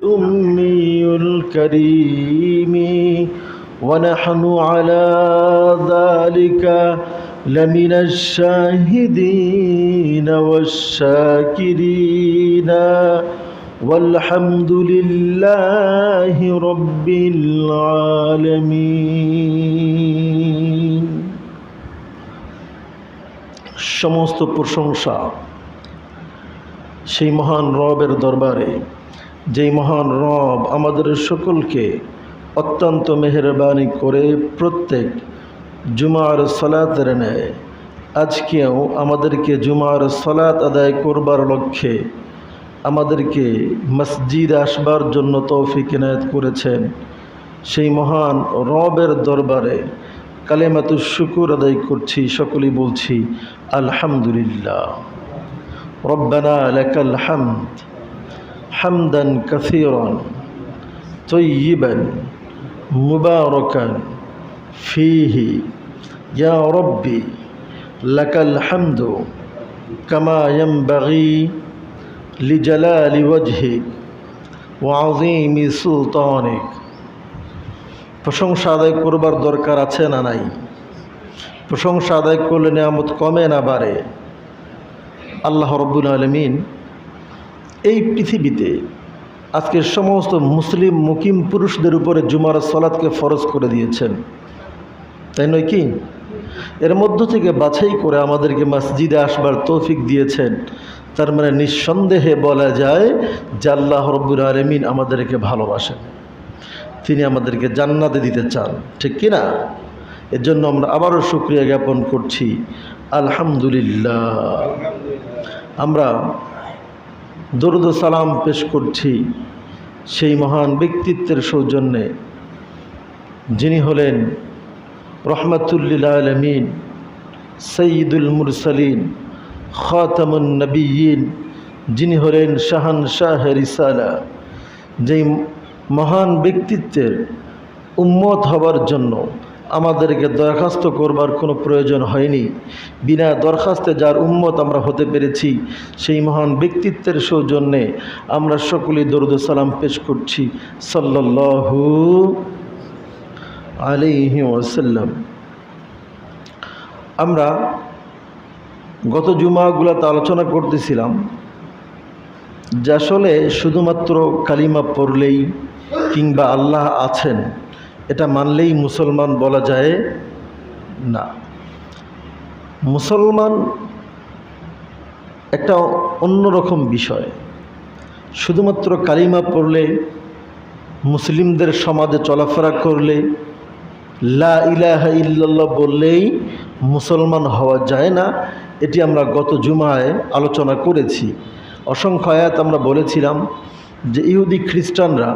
الأمي الكريم ونحن على ذلك لمن الشاهدين والشاكرين والحمد لله رب العالمين। সমস্ত প্রশংসা সেই মহান রবের দরবারে, যেই মহান রব আমাদের সকলকে অত্যন্ত মেহেরবানি করে প্রত্যেক জুমার সালাতের ন্যায় আজকেও আমাদেরকে জুমার সালাত আদায় করবার লক্ষ্যে আমাদেরকে মসজিদে আসবার জন্য তৌফিক ইনায়েত করেছেন। সেই মহান রবের দরবারে কালেমাতুশ শুকর আদায় করছি, সকলেই বলছি আলহামদুলিল্লাহ। রব্বানা লাকাল হামদ হামদান কাসীরান তয়্যিবান মুবারাকান ফীহি ইয়া রব্বি লাকাল হামদু কামা ইয়ানবাগি লিজালালি ওয়াজহিক ওয়া আযীমি সুলতানিক। প্রশংসা আদায় করবার দরকার আছে না নাই? প্রশংসা আদায় করলে নিয়ামত কমে না বাড়ে? আল্লাহ রব্বুল আলামিন এই পৃথিবীতে আজকের সমস্ত মুসলিম মুকিম পুরুষদের উপরে জুমার সালাতকে ফরজ করে দিয়েছেন, তাই নয় কি? এর মধ্য থেকে বাছাই করে আমাদেরকে মসজিদে আসবার তৌফিক দিয়েছেন। তার মানে নিঃসন্দেহে বলা যায় যে আল্লাহ রব্বুল আলামিন আমাদেরকে ভালোবাসেন, তিনি আমাদেরকে জান্নাতে দিতে চান, ঠিক কি না? এর জন্য আমরা আবারও শুকরিয়া জ্ঞাপন করছি আলহামদুলিল্লাহ। আমরা দরুদ ও সালাম পেশ করছি সেই মহান ব্যক্তিত্বের সৌজন্যে, যিনি হলেন রহমাতুল্লিল আলামিন, সৈয়দুল মুরসালিন, খাতামুন নবিয়্যিন, যিনি হলেন শাহানশাহ রিসালা। যেই মহান ব্যক্তিত্বের উম্মত হবার জন্য আমাদেরকে দরখাস্ত করবার কোনো প্রয়োজন হয়নি। বিনা দরখাস্তে যার উম্মত আমরা হতে পেরেছি, সেই মহান ব্যক্তিত্বের সৌজন্যে আমরা সকলেই দরুদ ও সালাম পেশ করছি সাল্লাল্লাহু আলাইহি ওয়াসাল্লাম। আমরা গত জুমাগুলোতে আলোচনা করতেছিলাম যে আসলে শুধুমাত্র কালিমা পড়লেই কিংবা আল্লাহ আছেন এটা মানলেই মুসলমান বলা যায় না। মুসলমান একটা অন্যরকম বিষয়। শুধুমাত্র কালিমা পড়লে, মুসলিমদের সমাজে চলাফেরা করলে, লা ইলাহা ইল্লাল্লাহ বললেই মুসলমান হওয়া যায় না। এটি আমরা গত জুমায় আলোচনা করেছি। অসংখ্য আয়াত আমরা বলেছিলাম যে ইহুদি খ্রিস্টানরা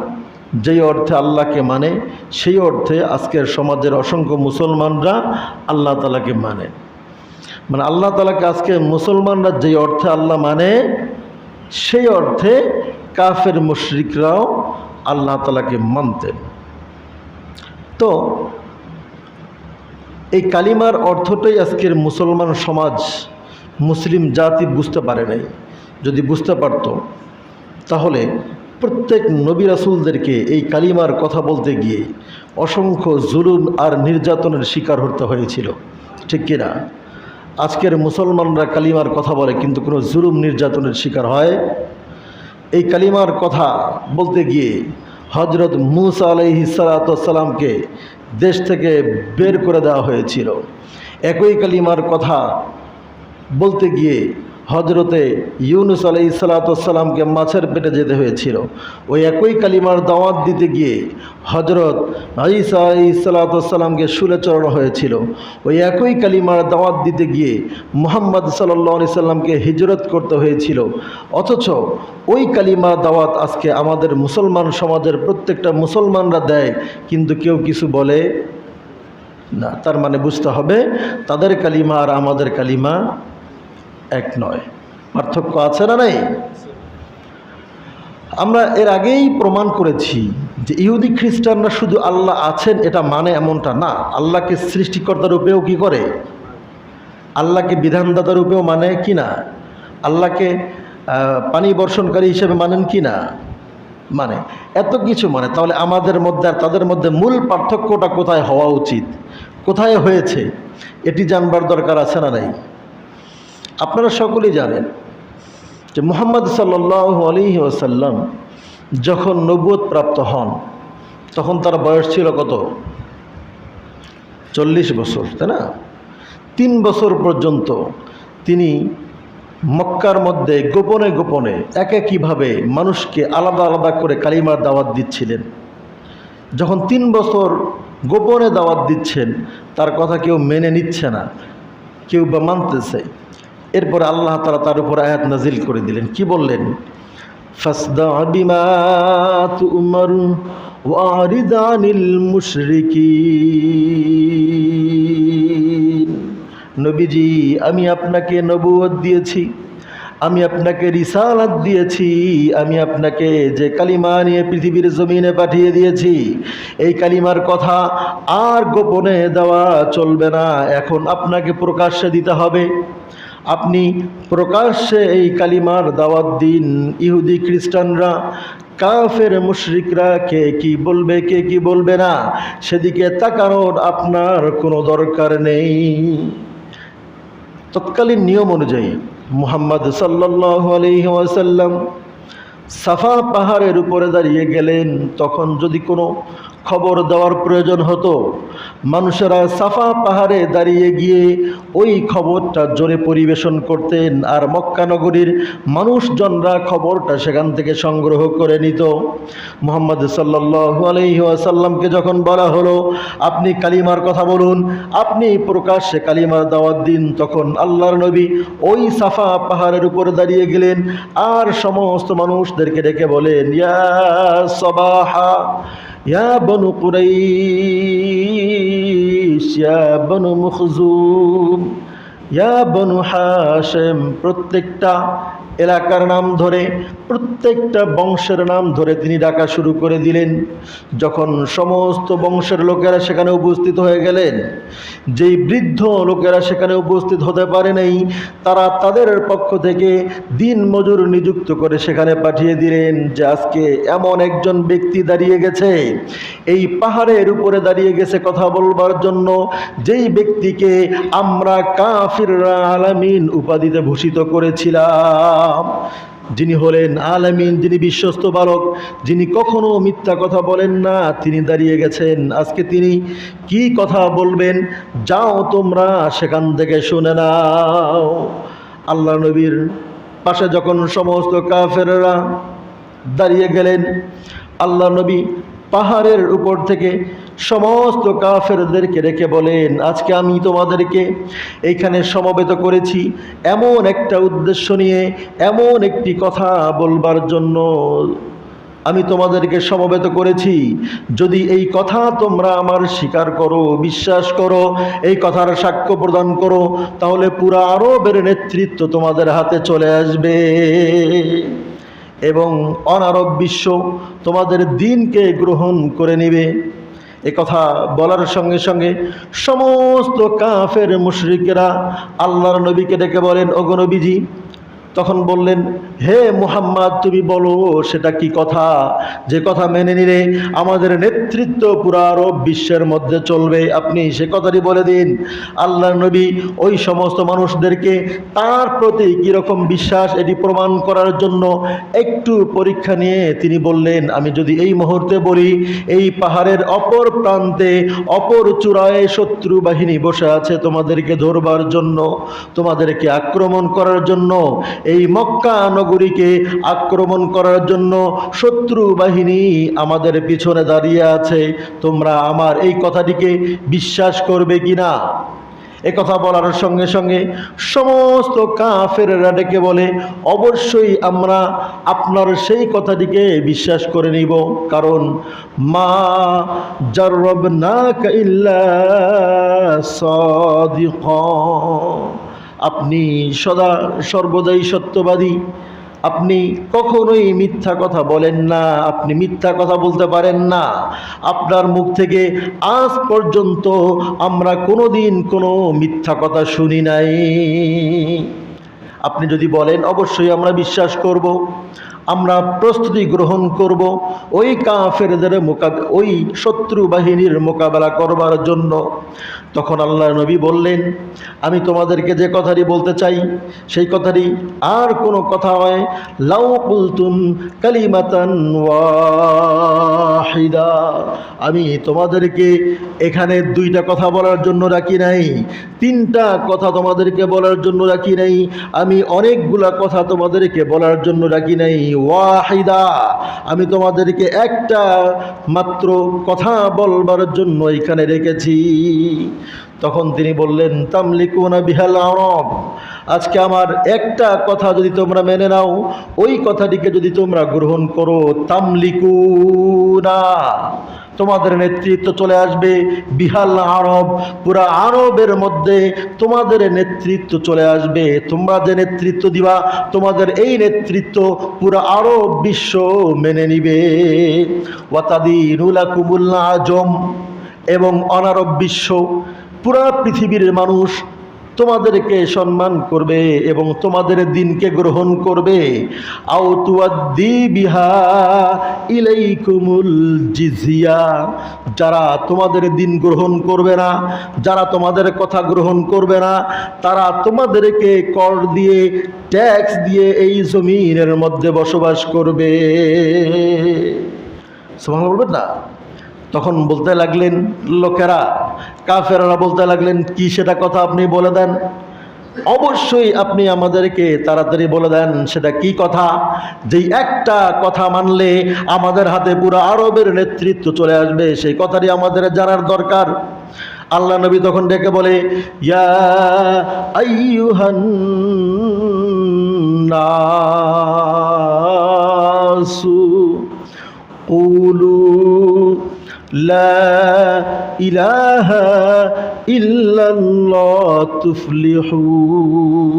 যেই অর্থে আল্লাহকে মানে, সেই অর্থে আজকের সমাজের অসংখ্য মুসলমানরা আল্লাহ তাআলাকে মানে। মানে আল্লাহ তাআলাকে আজকে মুসলমানরা যেই অর্থে আল্লাহ মানে, সেই অর্থে কাফের মুশরিকরাও আল্লাহ তাআলাকে মানতেন। তো এই কালিমার অর্থটাই আজকের মুসলমান সমাজ, মুসলিম জাতি বুঝতে পারে নাই। যদি বুঝতে পারত তাহলে প্রত্যেক নবী রাসূলদেরকে এই কালিমার কথা বলতে গিয়ে অসংখ্য জুলুম আর নির্যাতনের শিকার হতে হয়েছিল, ঠিক কিনা? আজকের মুসলমানরা কালিমার কথা বলে কিন্তু কোনো জুলুম নির্যাতনের শিকার হয়? এই কালিমার কথা বলতে গিয়ে হযরত মূসা আলাইহিস সালাতু ওয়াস সালামকে দেশ থেকে বের করে দেওয়া হয়েছিল। একই কালিমার কথা বলতে গিয়ে হজরতে ইউনুস আলাইহিস সালাতু ওয়াস সালামকে মাছের পেটে যেতে হয়েছিল। ওই একই কালিমার দাওয়াত দিতে গিয়ে হজরত ঈসা আলাইহিস সালাতু ওয়াস সালামকে শুলে চড়ানো হয়েছিল। ওই একই কালিমার দাওয়াত দিতে গিয়ে মুহাম্মদ সাল্লাল্লাহু আলাইহি সাল্লামকে হিজরত করতে হয়েছিল। অথচ ওই কালিমার দাওয়াত আজকে আমাদের মুসলমান সমাজের প্রত্যেকটা মুসলমানরা দেয়, কিন্তু কেউ কিছু বলে না। তার মানে বুঝতে হবে তাদের কালিমা আর আমাদের কালিমা এক নয়, পার্থক্য আছে না নাই? আমরা এর আগেই প্রমাণ করেছি যে ইহুদি খ্রিস্টানরা শুধু আল্লাহ আছেন এটা মানে এমনটা না। আল্লাহকে সৃষ্টিকর্তা রূপেও কি করে? আল্লাহকে বিধানদাতা রূপেও মানে কি না? আল্লাহকে পানি বর্ষণকারী হিসেবে মানেন কি না? মানে এত কিছু মানে, তাহলে আমাদের মধ্যে আর তাদের মধ্যে মূল পার্থক্যটা কোথায় হওয়া উচিত, কোথায় হয়েছে, এটি জানবার দরকার আছে না নাই? আপনারা সকলেই জানেন যে মুহাম্মদ সাল্লাল্লাহু আলাইহি ওয়াসাল্লাম যখন নবুয়ত প্রাপ্ত হন তখন তার বয়স ছিল কত? 40 বছর, তাই না? 3 বছর পর্যন্ত তিনি মক্কার মধ্যে গোপনে গোপনে একইভাবে মানুষকে আলাদা আলাদা করে কালিমার দাওয়াত দিচ্ছিলেন। যখন 3 বছর গোপনে দাওয়াত দিচ্ছেন, তার কথা কেউ মেনে নিচ্ছে না, কেউ বা মানতেছে। এরপরে আল্লাহ তাআলা তার উপর আয়াত নাজিল করে দিলেন। কি বললেন? ফাসদা বিমা তুমার ওয়ারিদ আনিল মুশরিকিন। নবীজি, আমি আপনাকে নবুয়ত দিয়েছি, আমি আপনাকে রিসালাত দিয়েছি, আমি আপনাকে যে কালিমা নিয়ে পৃথিবীর জমিনে পাঠিয়ে দিয়েছি, এই কালিমার কথা আর গোপনে দেওয়া চলবে না, এখন আপনাকে প্রকাশ্যে দিতে হবে। আপনি প্রকাশ্যে এই কালিমার দাওয়াত দিন। ইহুদি খ্রিস্টানরা, কাফের মুশরিকরা কে কি বলবে কে কি বলবে না, সেদিকে তাকানোর আপনার কোনো দরকার নেই। তৎকালীন নিয়ম অনুযায়ী মুহাম্মদ সাল্লাল্লাহু আলাইহি ওয়াসাল্লাম সাফা পাহাড়ের উপরে দাঁড়িয়ে গেলেন। তখন যদি কোনো খবর দেওয়ার প্রয়োজন হতো, মানুষেরা সাফা পাহাড়ে দাঁড়িয়ে গিয়ে ওই খবরটা জোরে পরিবেশন করতেন, আর মক্কা নগরীর মানুষজনরা খবরটা সেখান থেকে সংগ্রহ করে নিত। মুহাম্মদ সাল্লাল্লাহু আলাইহি ওয়াসাল্লামকে যখন বলা হলো আপনি কালিমার কথা বলুন, আপনি প্রকাশ্যে কালিমার দাওয়াত দিন, তখন আল্লাহর নবী ওই সাফা পাহাড়ের উপরে দাঁড়িয়ে গেলেন আর সমস্ত মানুষদেরকে ডেকে বলেন, ইয়া সাবাহা, ইয়া বনু কুরাইশ, ইয়া বনু মুখজুম, ইয়া বনু হাশেম। প্রত্যেকটা এলাকার নাম ধরে, প্রত্যেকটা বংশের নাম ধরে তিনি ডাকা শুরু করে দিলেন। যখন সমস্ত বংশের লোকেরা সেখানে উপস্থিত হয়ে গেলেন, যেই বৃদ্ধ লোকেরা সেখানে উপস্থিত হতে পারে নাই, তারা তাদের পক্ষ থেকে দিন মজুর নিযুক্ত করে সেখানে পাঠিয়ে দিলেন যে আজকে এমন একজন ব্যক্তি দাঁড়িয়ে গেছে, এই পাহাড়ের উপরে দাঁড়িয়ে গেছে কথা বলবার জন্য, যেই ব্যক্তিকে আমরা কাফিররা আলামিন উপাধিতে ভূষিত করেছিলাম, যিনি হলেন আলামিন, যিনি বিশ্বস্ত বালক, যিনি কখনো মিথ্যা কথা বলেন না, তিনি দাঁড়িয়ে গেছেন। আজকে তিনি কি কথা বলবেন, যাও তোমরা সেখান থেকে শুনে নাও। আল্লাহ নবীর পাশে যখন সমস্ত কাফেররা দাঁড়িয়ে গেলেন, আল্লাহ নবী পাহাড়ের উপর থেকে সমস্ত কাফেরদেরকে রেখে বলেন, আজকে আমি তোমাদেরকে এইখানে সমবেত করেছি এমন একটা উদ্দেশ্য নিয়ে, এমন একটি কথা বলবার জন্য আমি তোমাদেরকে সমবেত করেছি। যদি এই কথা তোমরা আমার স্বীকার করো, বিশ্বাস করো, এই কথার সাক্ষ্য প্রদান করো, তাহলে পুরা আরবের নেতৃত্ব তোমাদের হাতে চলে আসবে এবং অনারব বিশ্ব তোমাদের দ্বীনকে গ্রহণ করে নেবে। এ কথা বলার সঙ্গে সঙ্গে সমস্ত কাফের মুশরিকেরা আল্লাহর নবীকে ডেকে বলেন, ওগো নবীজি। তখন বললেন, হে মুহাম্মদ, তুমি বলো সেটা কি কথা, যে কথা মেনে নিলে আমাদের নেতৃত্ব পুরা আরব বিশ্বের মধ্যে চলবে, আপনি সে কথাটি বলে দিন। আল্লাহর নবী ওই সমস্ত মানুষদেরকে তার প্রতি কীরকম বিশ্বাস এটি প্রমাণ করার জন্য একটু পরীক্ষা নিয়ে তিনি বললেন, আমি যদি এই মুহূর্তে বলি এই পাহাড়ের অপর প্রান্তে অপর চূড়ায় শত্রু বাহিনী বসে আছে তোমাদেরকে ধরবার জন্য, তোমাদেরকে আক্রমণ করার জন্য, এই মক্কা নগরীকে আক্রমণ করার জন্য শত্রু বাহিনী আমাদের পিছনে দাঁড়িয়ে আছে, তোমরা আমার এই কথাটিকে বিশ্বাস করবে কিনা? এ কথা বলার সঙ্গে সঙ্গে সমস্ত কাফেররা ডেকে বলে, অবশ্যই আমরা আপনার সেই কথাটিকে বিশ্বাস করে নিব, কারণ মা জাররাবনাকা ইল্লা সাদিকান, আপনি সদা সর্বদাই সত্যবাদী, আপনি কখনোই মিথ্যা কথা বলেন না, আপনি মিথ্যা কথা বলতে পারেন না। আপনার মুখ থেকে আজ পর্যন্ত আমরা কোনোদিন কোনো মিথ্যা কথা শুনি নাই। আপনি যদি বলেন অবশ্যই আমরা বিশ্বাস করব। আমরা প্রস্তুতি গ্রহণ করব ওই কাফেরদের ওই শত্রু বাহিনীর মোকাবেলা করবার জন্য। তখন আল্লাহ নবী বললেন, আমি তোমাদেরকে যে কথাটি বলতে চাই সেই কথাটি আর কোনো কথা নয়, লাউ কুলতুম কালিমাতান ওয়াহিদা, আমি তোমাদেরকে এখানে দুইটা কথা বলার জন্য রাখি নাই, তিনটা কথা তোমাদেরকে বলার জন্য রাখি নাই, আমি অনেকগুলা কথা তোমাদেরকে বলার জন্য রাখি নাই, ওয়াহিদা, আমি তোমাদেরকে একটা মাত্র কথা বলবার জন্য এখানে রেখেছি। তখন তিনি বললেন, তামলিকুনা বিহাল আরব, আজকে আমার একটা কথা যদি তোমরা মেনে নাও, ওই কথাটিকে যদি তোমরা গ্রহণ করো, তামলিকুনা, তোমাদের নেতৃত্ব চলে আসবে, বিহাল আরব, পুরা আরবের মধ্যে তোমাদের নেতৃত্ব চলে আসবে। তোমরা যে নেতৃত্ব দিবা, তোমাদের এই নেতৃত্ব পুরা আরব বিশ্ব মেনে নিবে। ওয়াতাদিনুল লাকুমুল আজম, এবং অনারব বিশ্ব, পুরা পৃথিবীর মানুষ তোমাদেরকে সম্মান করবে এবং তোমাদের দিনকে গ্রহণ করবে। আও তুআদ্দি বিহা ইলাইকুমুল জিজিয়া, যারা তোমাদের দিন গ্রহণ করবে না, যারা তোমাদের কথা গ্রহণ করবে না, তারা তোমাদেরকে কর দিয়ে, ট্যাক্স দিয়ে এই জমিনের মধ্যে বসবাস করবে। সুবহানাল্লাহ বলবেন না? তখন বলতে লাগলেন লোকেরা, কাফেররা বলতে লাগলেন, কি সেটা কথা আপনি বলে দেন, অবশ্যই আপনি আমাদেরকে তাড়াতাড়ি বলে দেন সেটা কি কথা, যেই একটা কথা মানলে আমাদের হাতে পুরো আরবের নেতৃত্ব চলে আসবে, সেই কথাটি আমাদের জানার দরকার। আল্লাহ নবী তখন ডেকে বলে, ইয়া আইয়ুহান নাসু কুলু লা ইলাহা ইল্লাল্লাহ তুফলিহুন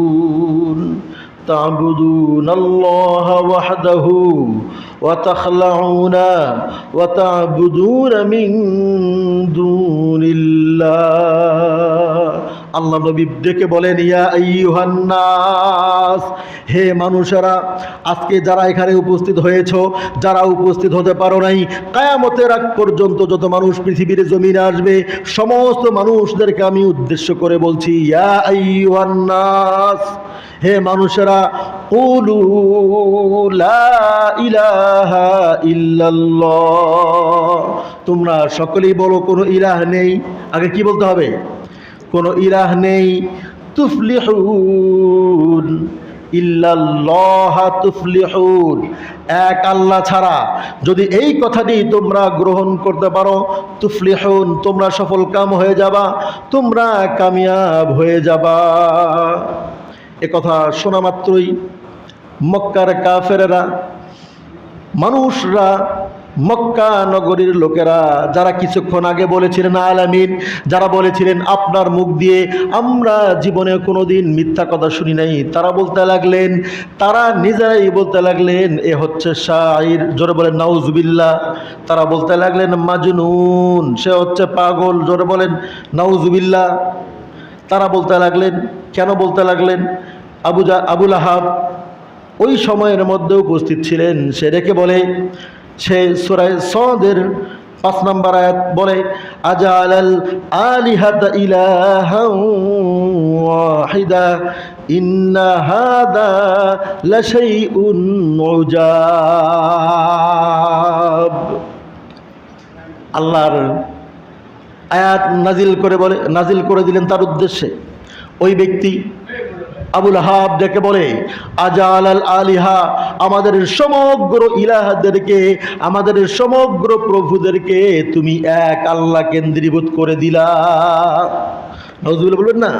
তা'বুদুনাল্লাহা ওয়াহদাহু ওয়া তাখলাউনা ওয়া তা'বুদুনা মিন দুনিল্লাহ। আল্লাহ নবী ডেকে বলেন, ইয়া আইয়ুহান নাস, হে মানুষেরা, আজকে যারা এখানে উপস্থিত হয়েছ, যারা উপস্থিত হতে পারো নাই, কিয়ামতের আগ পর্যন্ত যত মানুষ পৃথিবীর জমিনে আসবে, সমস্ত মানুষদেরকে আমি উদ্দেশ্য করে বলছি, ইয়া আইয়ুহান নাস, হে মানুষেরা, কুলু লা ইলাহা ইল্লাল্লাহ, তোমরা সকলেই বলো কোনো ইলাহ নেই। আগে কি বলতে হবে? কোনো ইলাহ নেই। তুফলিহুন ইল্লাল্লাহ তুফলিহুন, এক আল্লাহ ছাড়া যদি এই কথাটি তোমরা গ্রহণ করতে পারো, তুফলিহুন, তোমরা সফল কাম হয়ে যাবা, তোমরা কামিয়াব হয়ে যাবা। এ কথা শোনা মাত্রই মক্কার কাফেরেরা, মানুষরা, মক্কা নগরীর লোকেরা, যারা কিছুক্ষণ আগে বলেছিলেন আলামিন, যারা বলেছিলেন আপনার মুখ দিয়ে আমরা জীবনে কোনোদিন মিথ্যা কথা শুনি নাই, তারা বলতে লাগলেন, তারা নিজেরাই বলতে লাগলেন, এ হচ্ছে শাইর, জোরে বলেন নাউজুবিল্লাহ। তারা বলতে লাগলেন মাজনুন, সে হচ্ছে পাগল, জোরে বলেন নাউজুবিল্লাহ। তারা বলতে লাগলেন, কেন বলতে লাগলেন? আবু লাহাব ওই সময়ের মধ্যে উপস্থিত ছিলেন। সে রেখে বলে, সে সূরা সদের 5 নম্বর আয়াত বলে, আজালাল আলিহাতা ইলাহান ওয়াহিদা ইন্না হাদা লাশাইউন উজাব। আল্লাহর আয়াত নাজিল করে দিলেন তার উদ্দেশ্যে। ওই ব্যক্তি আবু লাহাব ডেকে বলে, আজালাল আলিহা, আমাদের সমগ্র ইলাহদেরকে, আমাদের সমগ্র প্রভুদেরকে তুমি এক আল্লাহ কেন্দ্রীভূত করে দিলা। নাউজুবিল্লাহ বলবেন না?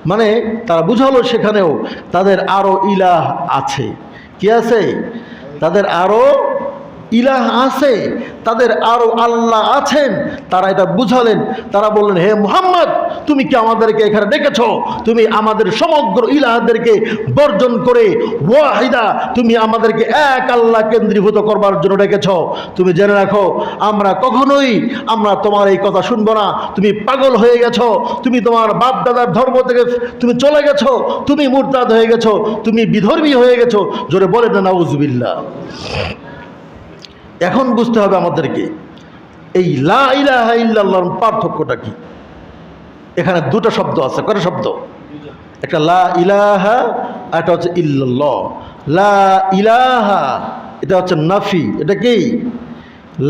মানে তারা বুঝালো সেখানেও তাদের আরো ইলাহ আছে। কি আছে? তাদের আরো ইলাহ আছে, তাদের আরো আল্লাহ আছেন, তারা এটা বুঝালেন। তারা বললেন, হে মুহাম্মদ, তুমি কি আমাদেরকে এখানে ডেকেছ? তুমি আমাদের সমগ্র ইলাহদেরকে বর্জন করে ওয়াহিদা, তুমি আমাদেরকে এক আল্লাহ কেন্দ্রীভূত করবার জন্য ডেকেছ। তুমি জেনে রাখো, আমরা কখনোই আমরা তোমার এই কথা শুনবো না। তুমি পাগল হয়ে গেছো, তুমি তোমার বাপ দাদার ধর্ম থেকে তুমি চলে গেছো, তুমি মুরতাদ হয়ে গেছো, তুমি বিধর্মী হয়ে গেছো। জোরে বলেন না নাউজুবিল্লাহ। এখন বুঝতে হবে আমাদেরকে এই লা ইলাহা ইল্লাল্লাহর পার্থক্যটা কি। এখানে দুটো শব্দ আছে। কয়টা শব্দ? একটা লা ইলাহা, একটা হচ্ছে ইল্লাল্লাহ। লা ইলাহা এটা হচ্ছে নাফি। এটা কি?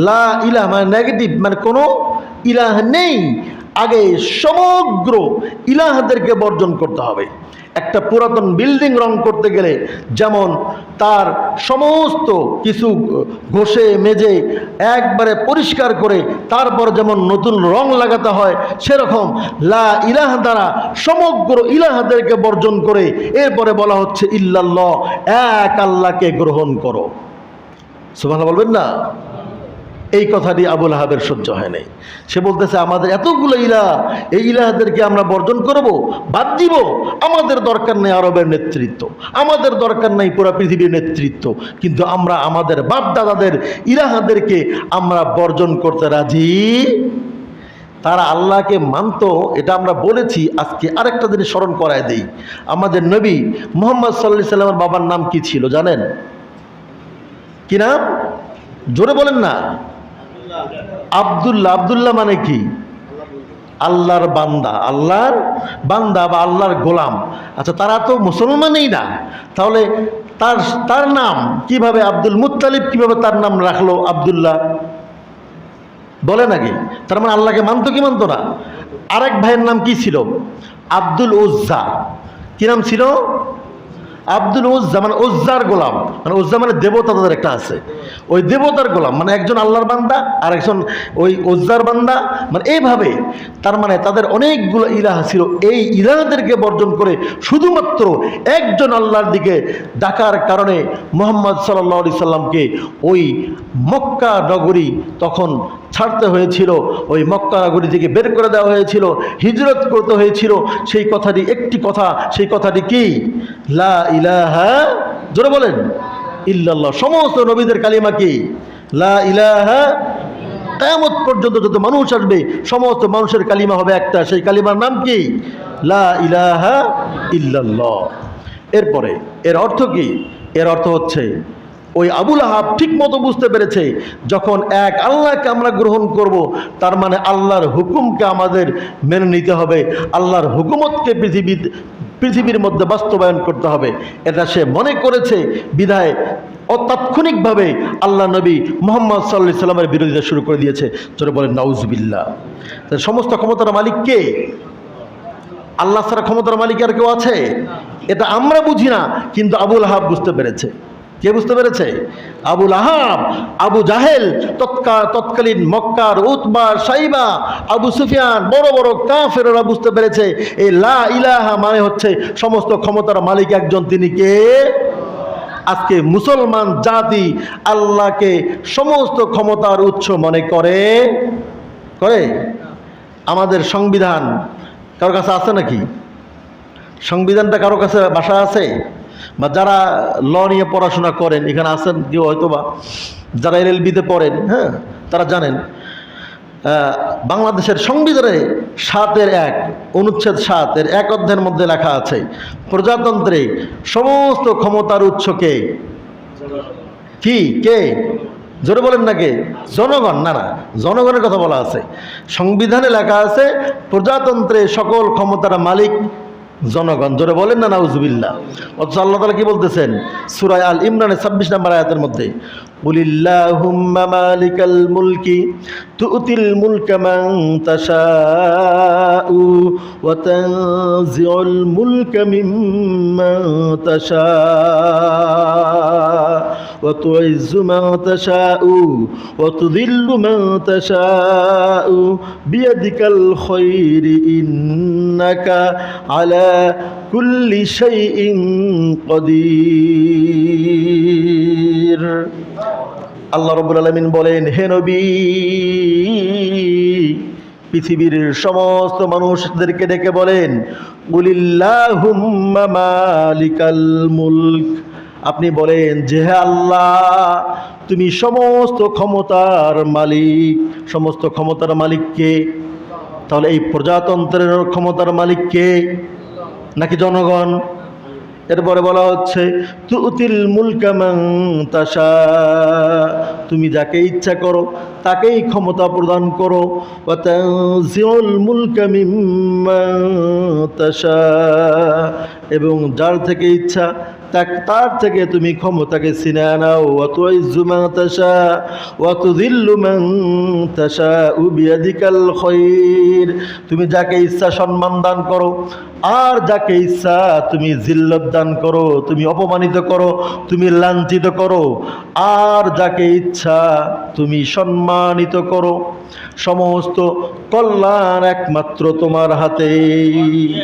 লা ইলাহা মানে নেগেটিভ, মানে কোনো ইলাহ নেই। আগে সমগ্র ইলাহদেরকে বর্জন করতে হবে। একটা পুরাতন বিল্ডিং রং করতে গেলে যেমন তার সমস্ত কিছু ঘষে মেজে একবারে পরিষ্কার করে তারপর যেমন নতুন রং লাগাতে হয়, সেরকম লা ইলাহ দ্বারা সমগ্র ইলাহদেরকে বর্জন করে এরপরে বলা হচ্ছে ইল্লাল্লাহ, এক আল্লাহকে গ্রহণ করো। সুবহানাল্লাহ বলবেন না? এই কথাটি আবুল আহাবের সহ্য হয় নাই। সে বলতেছে, আমাদের এতগুলো ইলাহ, এই ইলাহদেরকে আমরা বর্জন করব, বাদ দিব? আমাদের দরকার নেই আরবের নেতৃত্ব, আমাদের দরকার নেই পুরো পৃথিবীর নেতৃত্ব, কিন্তু আমরা আমাদের বাপ দাদাদের ইলাহদেরকে আমরা বর্জন করতে রাজি। তারা আল্লাহকে মানত, এটা আমরা বলেছি। আজকে আরেকটা জিনিস স্মরণ করায় দেই। আমাদের নবী মুহাম্মদ সাল্লাল্লাহু আলাইহি সাল্লামের বাবার নাম কি ছিল জানেন? কি নাম? জোরে বলেন না। আব্দুল্লাহ। আব্দুল্লাহ মানে কি? আল্লাহর বান্দা, আল্লাহর বান্দা বা আল্লাহর গোলাম। আচ্ছা, তারা তো মুসলমানই না, তাহলে তার নাম কিভাবে আব্দুল মুত্তালিব কিভাবে তার নাম রাখলো আব্দুল্লাহ? বলে নাকি? তার মানে আল্লাহকে মানতো কি মানতো না? আরেক ভাইয়ের নাম কি ছিল? আব্দুল উজ্জা। কি নাম ছিল? আব্দুল উজ্জা মানে উজ্জার গোলাম, মানে উজ্জা মানে দেবতা তাদের একটা আছে, ওই দেবতার গোলাম। মানে একজন আল্লাহর বান্দা আর একজন ওই উজ্জার বান্দা, মানে এইভাবে। তার মানে তাদের অনেকগুলো ইলাহ ছিল। এই ইলাহদেরকে বর্জন করে শুধুমাত্র একজন আল্লাহর দিকে ডাকার কারণে মুহাম্মদ সাল্লাল্লাহু আলাইহি সাল্লামকে ওই মক্কা নগরী তখন ছাড়তে হয়েছিল, ওই মক্কা নগরী থেকে বের করে দেওয়া হয়েছিল, হিজরত করতে হয়েছিল। সেই কথাটি একটি কথা, সেই কথাটি কি? লা ইলাহা, জোরে বলেন, ইল্লাল্লাহ। সমস্ত নবীদের কালিমা কি? লা ইলাহা। কিয়ামত পর্যন্ত যত মানুষ আসবে সমস্ত মানুষের কালিমা হবে একটা, সেই কালিমার নাম কি? লা ইলাহা ইল্লাল্লাহ। এরপরে এর অর্থ কি? এর অর্থ হচ্ছে ওই আবুল আহাব ঠিক মতো বুঝতে পেরেছে, যখন এক আল্লাহকে আমরা গ্রহণ করব, তার মানে আল্লাহর হুকুমকে আমাদের মেনে নিতে হবে, আল্লাহর হুকুমতকে পৃথিবীর মধ্যে বাস্তবায়ন করতে হবে। এটা সে মনে করেছে, বিধায় অতাৎক্ষণিকভাবে আল্লাহ নবী মুহাম্মদ সাল্লাল্লাহু আলাইহি সাল্লামের বিরোধিতা শুরু করে দিয়েছে। চলে বলেন নাউজুবিল্লাহ। সমস্ত ক্ষমতার মালিক কে? আল্লাহ ছাড়া ক্ষমতার মালিক আর কেউ আছে? এটা আমরা বুঝি না, কিন্তু আবুল আহাব বুঝতে পেরেছে। কে বুঝতে পেরেছে? আবুল আহাব, আবু জাহেল, তৎকালীন মক্কার উতবা, সাইবা, আবু সুফিয়ান, বড় বড় কাফেররা বুঝতে পেরেছে এই লা ইলাহা মানে হচ্ছে সমস্ত ক্ষমতার মালিক একজন, তিনি কে? আজকে মুসলমান জাতি আল্লাহকে সমস্ত ক্ষমতার উৎস মনে করে। আমাদের সংবিধান কারো কাছে আছে নাকি? সংবিধানটা কারো কাছে বাসা আছে? বা যারা ল নিয়ে পড়াশোনা করেন, এখানে আছেন কেউ হয়তো, বা যারা LLB-তে পড়েন, হ্যাঁ, তারা জানেন বাংলাদেশের সংবিধানে 7-1 অনুচ্ছেদ 7-1 অধ্যায়ের মধ্যে লেখা আছে, প্রজাতন্ত্রে সমস্ত ক্ষমতার উৎসকে কি? কে? জোরে বলেন না কে? জনগণ। না, জনগণের কথা বলা আছে। সংবিধানে লেখা আছে প্রজাতন্ত্রে সকল ক্ষমতার মালিক জনগণ। জোরে বলেন না নাউজুবিল্লাহ। অথচ আল্লাহ তাআলা কি বলতেছেন সূরা আল ইমরানের 26 নম্বর আয়াতের মধ্যে? কুলিল্লাহুম্মা মালিকাল মুলকি তুতিল মুলকা মান তাশাউ ওয়া তানজিউল মুলকা মিম্মান তাশাউ ওয়া তুইজ্জু মান তাশাউ ওয়া তুযিল্লু মান তাশাউ বিয়াদিকাল খায়রি ইন্নাকা আলা কুল্লি শাইইন কাদির। আল্লাহ রাব্বুল আলামিন বলেন, হে নবী, পৃথিবীর সমস্ত মানুষদেরকে ডেকে বলেন, কুলিল্লাহুম্মা মালিকাল মুলক, আপনি বলেন যে হে আল্লাহ, তুমি সমস্ত ক্ষমতার মালিক। সমস্ত ক্ষমতার মালিক কে? তাহলে এই প্রজাতন্ত্রের ক্ষমতার মালিক কে? নাকি জনগণ? এরপরে বলা হচ্ছে তুতিল মুলকা মান তাশা, তুমি যাকে ইচ্ছা করো তাকেই ক্ষমতা প্রদান করো। ওয়া তানজিউল মুলকা মিম্মান তাশা, এবং যার থেকে ইচ্ছা তার থেকে তুমি ক্ষমতাকে ছিনিয়ে নাও। ওয়া তুইজ্জু মান তাশা ওয়া তুযিল্লু মান তাশা বিয়াদিকাল খায়র, তুমি যাকে ইচ্ছা সম্মান দান করো, আর যাকে ইচ্ছা তুমি জিল্লত দান করো, তুমি অপমানিত করো, তুমি লাঞ্ছিত করো, আর যাকে ইচ্ছা তুমি সম্মানিত করো। সমস্ত কল্যাণ একমাত্র তোমার হাতে।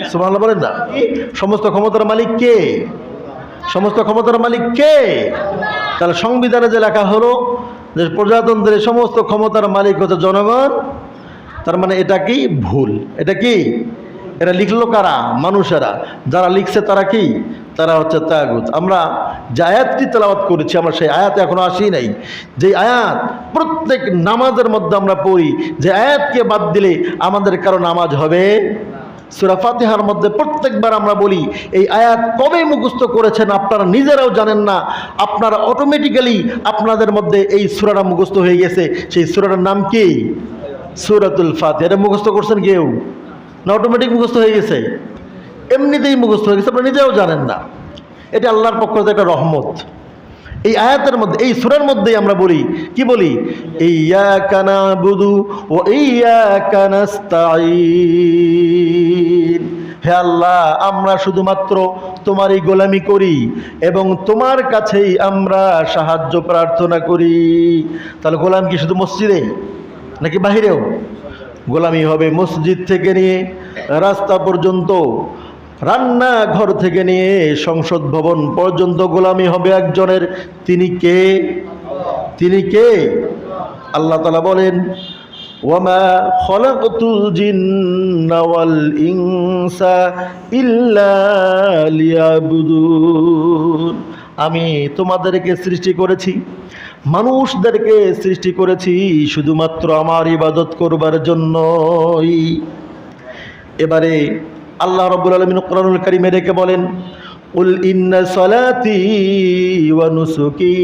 সুবহানাল্লাহ বলেন না? সমস্ত ক্ষমতার মালিক কে? সমস্ত ক্ষমতার মালিক কে? তাহলে সংবিধানে যে লেখা হলো যে প্রজাতন্ত্রের সমস্ত ক্ষমতার মালিক হচ্ছে জনগণ, তার মানে এটা কি ভুল? এটা কি? এটা লিখলো কারা? মানুষেরা। যারা লিখছে তারা কি? তারা হচ্ছে তাগুত। আমরা যে আয়াতটি তেলাওয়াত করেছি, আমরা সেই আয়াতে এখনো আসি নাই। যে আয়াত প্রত্যেক নামাজের মধ্যে আমরা পড়ি, যে আয়াতকে বাদ দিলে আমাদের কারো নামাজ হবে। সূরা ফাতিহার মধ্যে প্রত্যেকবার আমরা বলি, এই আয়াত কবে মুখস্থ করেছেন আপনারা নিজেরাও জানেন না। আপনারা অটোমেটিক্যালি আপনাদের মধ্যে এই সূরাটা মুখস্থ হয়ে গেছে। সেই সূরাটার নাম কি? সূরাতুল ফাতিহা। এটা মুখস্থ করছেন কেউ? না অটোমেটিক মুখস্থ হয়ে গেছে? এমনিতেই মুখস্থ হয়ে গেছে, আপনারা নিজেও জানেন না। এটা আল্লাহর পক্ষ থেকে একটা রহমত। এই আয়াতের মধ্যে, এই সূরার মধ্যেই আমরা বলি, কি বলি? ইয়্যাকা না'বুদু ওয়া ইয়্যাকা নাস্তাঈন, হে আল্লাহ, আমরা শুধুমাত্র তোমারই গোলামি করি এবং তোমার কাছেই আমরা সাহায্য প্রার্থনা করি। তাহলে গোলাম কি শুধু মসজিদে নাকি বাহিরেও? গোলামি হবে মসজিদ থেকে নিয়ে রাস্তা পর্যন্ত, রান্নাঘর থেকে নিয়ে সংসদ ভবন পর্যন্ত গোলামি হবে একজনের। তিনি কে? তিনি কে? আল্লাহ তাআলা বলেন, ওয়ামা খলাকতুল জিন্না ওয়াল ইনসা ইল্লা লিয়াবুদুন, আমি তোমাদেরকে সৃষ্টি করেছি, মানুষদেরকে সৃষ্টি করেছি শুধুমাত্র আমার ইবাদত করবার জন্যই। এবারে আল্লাহ রাব্বুল আলামিন কোরআনুল কারীমে রেখে বলেন, কুল ইন্না সালাতি ওয়া নুসুকি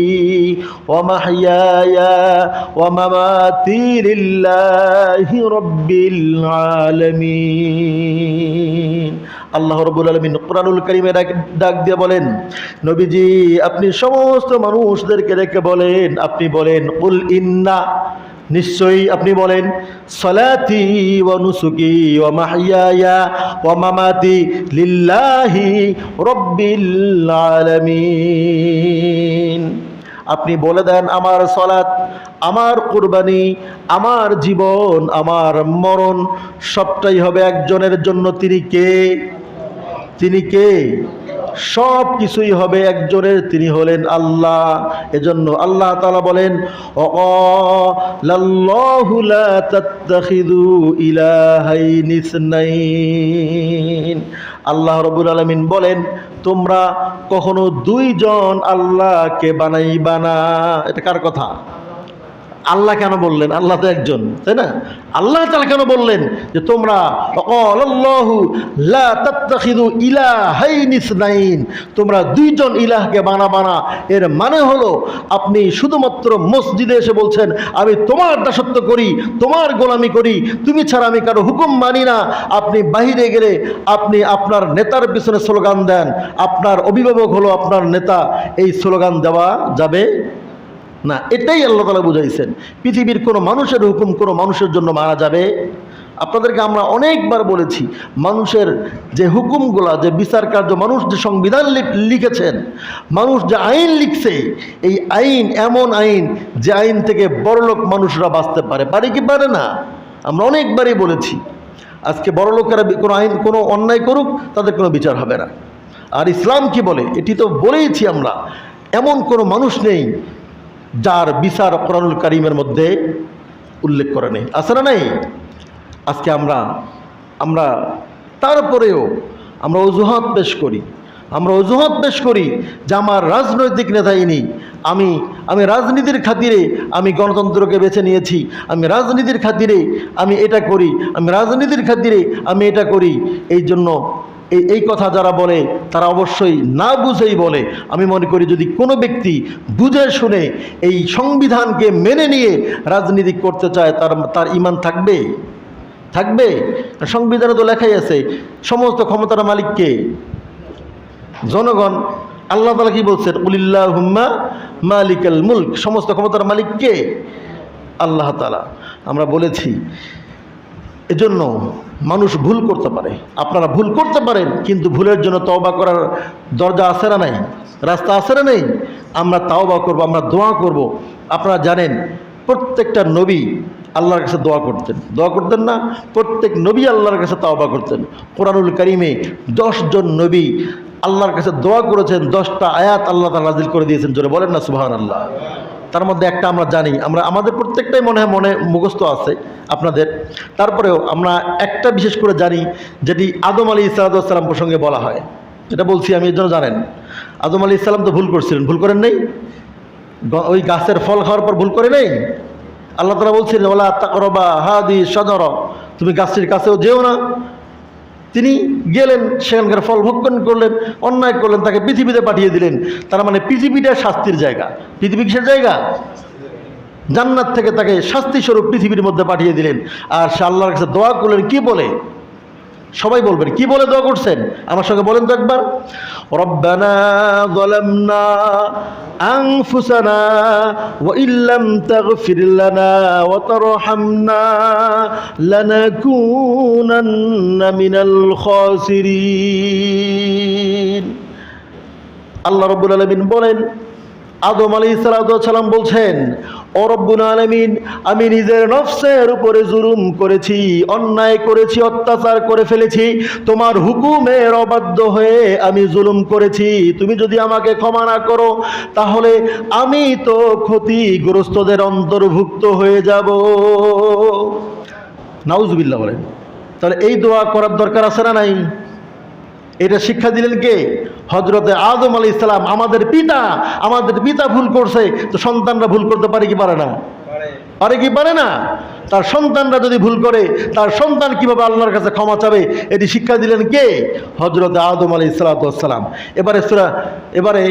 ওয়া মাহইয়ায়া ওয়া মামাতি লিল্লাহি রাব্বিল আলামিন। আল্লাহ রাব্বুল আলামিন কোরআনুল কারীমে ডাক দিয়ে বলেন, নবীজি আপনি সমস্ত মানুষদেরকে রেখে বলেন, আপনি বলেন কুল ইন্না, নিশ্চয়ই আপনি বলেন, সালাতি ওয়া নুসুকি ওয়া মাহইয়ায়া ওয়া মামাতি লিল্লাহি রাব্বিল আলামিন। আপনি বলে দেন আমার সালাত, আমার কুরবানি, আমার জীবন, আমার মরণ সবটাই হবে একজনের জন্য। তিনি কে? তিনি কে? সব কিছুই হবে একজনের, তিনি হলেন আল্লাহ। এজন্য আল্লাহ তাআলা বলেন, ওয়াকালাল্লাহু লা তাত্তাখিযু ইলাহাইনি ইসনাইন, আল্লাহ রাব্বুল আলামিন বলেন তোমরা কখনো দুইজন আল্লাহকে বানাইবা না। এটা কার কথা? আল্লাহ কেন বললেন? আল্লাহ তো একজন, তাই না? আল্লাহ তাআলা কেন বললেন যে তোমরা ওয়াকালাল্লাহু লা তাত্তাখিযু ইলাহাইনি ইসনাইন, তোমরা দুইজন ইলাহকে বানাবা না? এর মানে হলো আপনি শুধুমাত্র মসজিদে এসে বলছেন আমি তোমার দাসত্ব করি, তোমার গোলামি করি, তুমি ছাড়া আমি কারো হুকুম মানি না। আপনি বাহিরে গেলে আপনি আপনার নেতার পিছনে স্লোগান দেন, আপনার অভিভাবক হলো আপনার নেতা, এই স্লোগান দেওয়া যাবে না। এটাই আল্লাহ তাআলা বুঝাইছেন। পৃথিবীর কোনো মানুষের হুকুম কোনো মানুষের জন্য মানা যাবে? আপনাদেরকে আমরা অনেকবার বলেছি, মানুষের যে হুকুমগুলা, যে বিচার কার্য, মানুষ যে সংবিধান লিখেছেন, মানুষ যে আইন লিখছে, এই আইন এমন আইন যে আইন থেকে বড়লোক মানুষরা বাঁচতে পারে, পারে কি পারে না? আমরা অনেকবারই বলেছি। আজকে বড়লোকেরা কোনো আইন, কোনো অন্যায় করুক তাদের কোনো বিচার হবে না। আর ইসলাম কি বলে? এটি তো বলেইছি আমরা, এমন কোনো মানুষ নেই যার বিচার কোরআনুল কারীমের মধ্যে উল্লেখ করে নেই, আছে না নাই? আজকে আমরা তারপরেও আমরা অজুহাত পেশ করি যে আমার রাজনৈতিক নেতা ইনি, আমি রাজনীতির খাতিরে আমি গণতন্ত্রকে বেছে নিয়েছি, আমি রাজনীতির খাতিরে আমি এটা করি, আমি রাজনীতির খাতিরে আমি এটা করি। এই জন্য এই কথা যারা বলে তারা অবশ্যই না বুঝেই বলে। আমি মনে করি যদি কোনো ব্যক্তি বুঝে শুনে এই সংবিধানকে মেনে নিয়ে রাজনীতি করতে চায় তার ঈমান থাকবে। সংবিধানে তো লেখাই আছে সমস্ত ক্ষমতার মালিককে জনগণ। আল্লাহ তাআলা কি বলছেন? কুলিল্লাহুম্মা মালিকাল মুলক, সমস্ত ক্ষমতার মালিক কে? আল্লাহ তাআলা। আমরা বলেছি এজন্য মানুষ ভুল করতে পারে, আপনারা ভুল করতে পারেন, কিন্তু ভুলের জন্য তওবা করার দরজা আছে না নাই, রাস্তা আছে না নেই? আমরা তওবা করব, আমরা দোয়া করব। আপনারা জানেন প্রত্যেকটা নবী আল্লাহর কাছে দোয়া করতেন না? প্রত্যেক নবী আল্লাহর কাছে তওবা করতেন। কোরআনুল কারীমে 10 জন নবী আল্লাহর কাছে দোয়া করেছেন, 10টা আয়াত আল্লাহ তাআলা নাযিল করে দিয়েছেন। জোরে বলেন না সুবহানাল্লাহ। তার মধ্যে একটা আমরা জানি, আমাদের প্রত্যেকটাই মনে মুখস্থ আছে আপনাদের, তারপরেও আমরা একটা বিশেষ করে জানি যেটি আদম আলাইহিস সালাম প্রসঙ্গে বলা হয়। এটা বলছি আমি এর জন্য জানেন, আদম আলাইহিস সালাম তো ভুল করছিলেন, ভুল করেন নাই? ওই গাছের ফল খাওয়ার পর ভুল করে নেই? আল্লাহ তাআলা বলছিলেন ওয়ালা তাকরাবা হাদিহি শাজারা, তুমি গাছটির কাছেও যেও না। তিনি গেলেন, সেখানকার ফল ভক্ষণ করলেন, অন্যায় করলেন, তাকে পৃথিবীতে পাঠিয়ে দিলেন। তার মানে পৃথিবীটা শাস্তির জায়গা। পৃথিবী কিসের জায়গা? জান্নাত থেকে তাকে শাস্তি স্বরূপ পৃথিবীর মধ্যে পাঠিয়ে দিলেন। আর সে আল্লাহর কাছে দোয়া করলেন, কি বলে? সবাই বলবেন কি বলে দোয়া করছেন, আমার সঙ্গে বলেন তো একবার। রব্বানা যালামনা আনফুসানা ওয়া ইল্লাম তাগফির লানা ওয়া তারহামনা লানাকুনান্না মিনাল খাসিরিন। আল্লাহ রাব্বুল আলামিন বলেন, আদম আলাইহিস সালাম বলছেন, ও রব্বুল আলামিন, আমি নিজের নফসের উপরে জুলুম করেছি, অন্যায় করেছি, অত্যাচার করে ফেলেছি, তোমার হুকুমের অবাধ্য হয়ে আমি জুলুম করেছি। তুমি যদি আমাকে ক্ষমা না করো তাহলে আমি তো ক্ষতিগ্রস্তদের অন্তর্ভুক্ত হয়ে যাব। নাউজুবিল্লাহ বলেন। তাহলে এই দোয়া করার দরকার আছে না নাই? এটা শিক্ষা দিলেন কে? হযরতে আদম আলাইহিস সালাম। আমাদের পিতা ভুল করছে, তো সন্তানরা ভুল করতে পারে কি পারে না? পারে না? তার সন্তানরা যদি ভুল করে, তার সন্তান কিভাবে আল্লাহর কাছে ক্ষমা চাবে, এটি শিক্ষা দিলেন কে? হযরতে আদম আলাইহিস সালাম। এবারে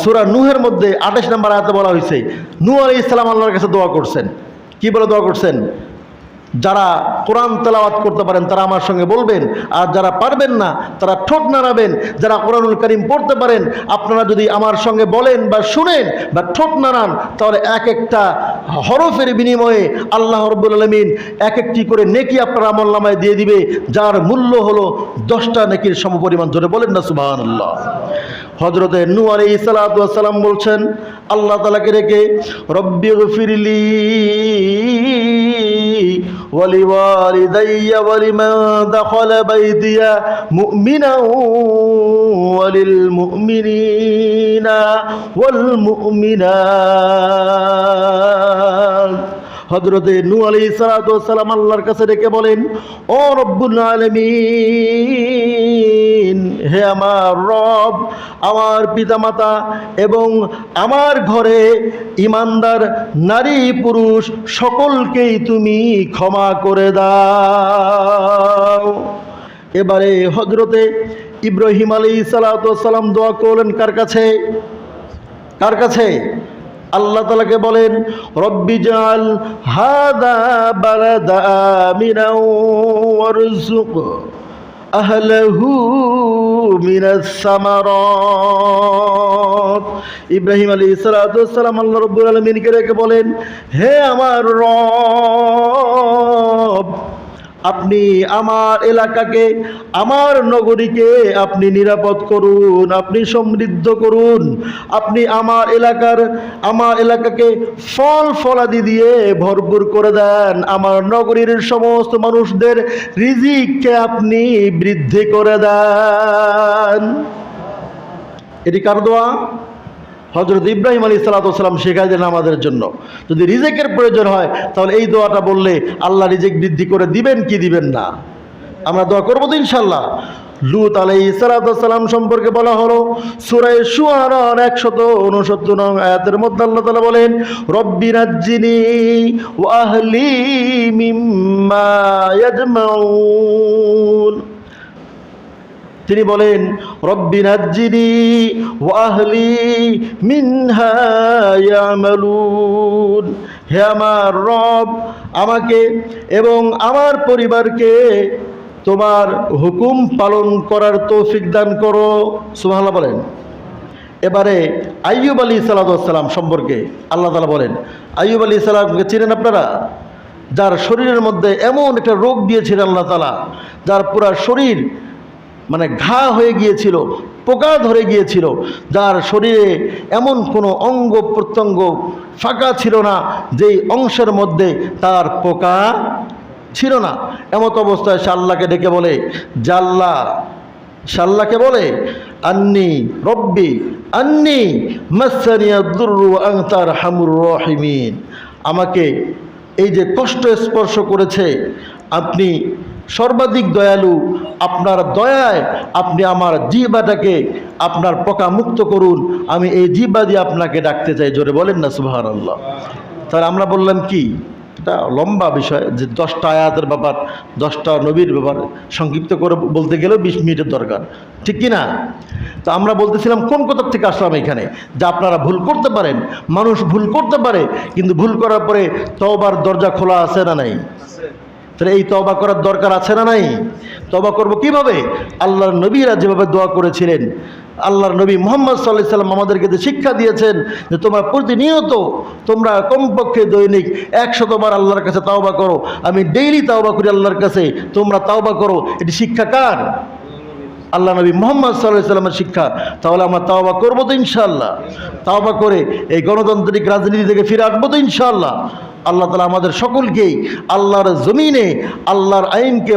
সূরা নূহের মধ্যে 28 নম্বর আয়াতে বলা হয়েছে, নূহ আলাইহিস সালাম আল্লাহর কাছে দোয়া করছেন। কি বলে দোয়া করছেন? যারা কোরআন তেলাওয়াত করতে পারেন তারা আমার সঙ্গে বলবেন, আর যারা পারবেন না তারা ঠোঁট নাড়াবেন। যারা কোরআনুল কারীম পড়তে পারেন আপনারা যদি আমার সঙ্গে বলেন বা শুনেন বা ঠোঁট নাড়ান, তাহলে এক একটা হরফের বিনিময়ে আল্লাহ রাব্বুল আলামিন এক একটি করে নেকি আপনার আমলনামায় দিয়ে দিবে, যার মূল্য হলো 10টা নেকির সমপরিমাণ। জোরে বলেন না সুবহানাল্লাহ। হযরতে নূহ আলাইহিস সালাম বলছেন আল্লাহ তাআলাকে রেখে, রব্বিগফিরলি ওয়ালিওয়ালিদাইয়া ওয়ালিমান দাখালা বাইতিয়া মুমিনান ওয়ালিল মুমিনিনা ওয়াল মুমিনাত। হযরতে নূহ আলাইহিস সালাম আল্লাহর কাছে ডেকে বলেন, ও রব্বুল আলামিন, হে আমার রব, আমার পিতামাতা এবং আমার ঘরে ঈমানদার নারী পুরুষ সকলকেই তুমি ক্ষমা করে দাও। এবারে হযরতে ইব্রাহিম আলাইহিস সালাম দোয়া করলেন কার কাছে? আল্লাহ তাআলাকে বলেন, রব্বি জাআল হাযা বালাদা আমিনাও ওয়ারযুক আহলাহু মিনাস সামারাত। ইব্রাহিম আলাইহিস সালাম আল্লাহ রাব্বুল আলামিনকে রেখে বলেন, হে আমার রব, আপনি আমার এলাকাকে, আমার নগরীকে আপনি নিরাপদ করুন, আপনি সমৃদ্ধ করুন, আপনি আমার এলাকাকে ফল ফলাদি দিয়ে ভরপুর করে দেন, আমার নগরীর সমস্ত মানুষদের রিজিককে আপনি বৃদ্ধি করে দেন। এটি কার দোয়া? হযরত ইব্রাহিম আলাইহিস সালাম শেখাই দিলেন আমাদের জন্য। যদি রিজিকের প্রয়োজন হয় তাহলে এই দোয়াটা বললে আল্লাহ রিজিক বৃদ্ধি করে দিবেন কি দিবেন না? আমরা দোয়া করবো তো ইনশাআল্লাহ। লূত আলাইহিস সালাম সম্পর্কে বলা হলো সূরা শুআরার 169 নং আয়াতের মধ্যে আল্লাহ তাআলা বলেন, রব্বি নাজ্জিনি ওয়া আহলি মিম্মা ইয়াজমাউন। তিনি বলেন, রব্বি নাজ্জিনি ওয়া আহলি মিনহা ইয়ামালুন। হে আমার রব, আমাকে এবং আমার পরিবারকে তোমার হুকুম পালন করার তৌফিক দান করো। সুবহানাল্লাহ বলেন। এবারে আইয়ুব আলাইহিস সালাম সম্পর্কে আল্লাহ তাআলা বলেন, আইয়ুব আলাইহিস সালামকে চিনেন আপনারা? যার শরীরের মধ্যে এমন একটা রোগ দিয়েছিলেন আল্লাহ তাআলা, যার পুরা শরীর মানে ঘা হয়ে গিয়েছিল, পোকা ধরে গিয়েছিল, যার শরীরে এমন কোনো অঙ্গ প্রত্যঙ্গ ফাঁকা ছিল না যেই অংশের মধ্যে তার পোকা ছিল না। এমত অবস্থায় সে আল্লাহকে ডেকে বলে, জাল্লাহ, সে আল্লাহকে বলে, আন্নি রব্বি আন্নি মাসানিয়াদ-দুররু ওয়া আনতা আরহামুর রাহিমিন। আমাকে এই যে কষ্ট স্পর্শ করেছে, আপনি সর্বাধিক দয়ালু, আপনার দয়ায় আপনি আমার জিহ্বাটাকে আপনার পোকা মুক্ত করুন, আমি এই জিহ্বা দিয়ে আপনাকে ডাকতে চাই। জোরে বলেন না সুবহানাল্লাহ। তাহলে আমরা বললাম কি, এটা লম্বা বিষয়, যে 10টা আয়াতের ব্যাপার, 10টা নবীর ব্যাপার সংক্ষিপ্ত করে বলতে গেলেও 20 মিনিটের দরকার, ঠিক কি না? তো আমরা বলতেছিলাম কোন কথা থেকে আসলাম এখানে, যে আপনারা ভুল করতে পারেন, মানুষ ভুল করতে পারে, কিন্তু ভুল করার পরে তওবার দরজা খোলা আছে না নাই? তাহলে এই তওবা করার দরকার আছে না নাই? তওবা করব কিভাবে? আল্লাহর নবীরা যেভাবে দোয়া করেছিলেন, আল্লাহর নবী মুহাম্মদ সাল্লাল্লাহু আলাইহি সাল্লাম আমাদেরকে যে শিক্ষা দিয়েছেন যে তোমরা প্রতিনিয়ত, তোমরা কমপক্ষে দৈনিক 100 বার আল্লাহর কাছে তাওবা করো। আমি ডেইলি তাওবা করি আল্লাহর কাছে, তোমরা তাওবা করো। এটি শিক্ষা কার? আল্লাহ নবী মুহাম্মদ সাল্লাল্লাহু আলাইহি সাল্লামের শিক্ষা। তাহলে আমরা তাওবা করবো তো ইনশাআল্লাহ? তাওবা করে এই গণতান্ত্রিক রাজনীতি থেকে ফিরে আসবো তো ইনশাআল্লাহ? আল্লাহ তাআলা আমাদের সকলকেই আল্লাহর জমিনে আল্লাহর আইনকে